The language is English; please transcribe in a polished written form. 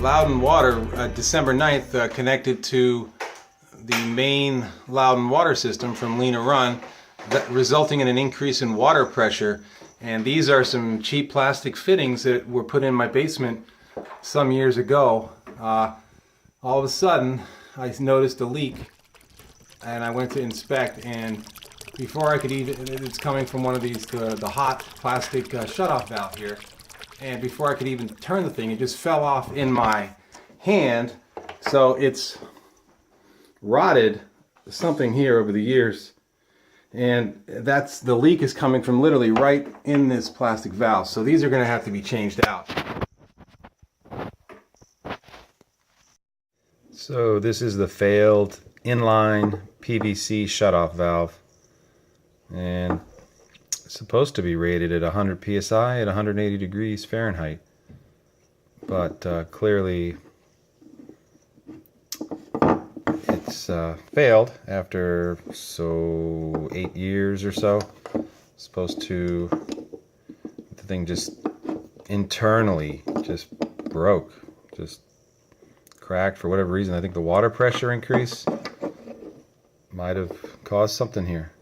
Loudon Water, December 9th, connected to the main Loudon water system from Lena Run, resulting in an increase in water pressure. And these are some cheap plastic fittings that were put in my basement some years ago. All of a sudden, I noticed a leak, and I went to inspect, and before I could even, it's coming from one of these, the hot plastic shutoff valve here, and before I could even turn the thing, it just fell off in my hand. So it's rotted something here over the years, and that's, the leak is coming from literally right in this plastic valve. So these are going to have to be changed out. So this is the failed inline PVC shutoff valve, and it's supposed to be rated at 100 psi at 180 degrees Fahrenheit, but clearly it's failed after 8 years or so. It's supposed to, the thing just internally just broke, just cracked for whatever reason. I think the water pressure increase might have caused something here.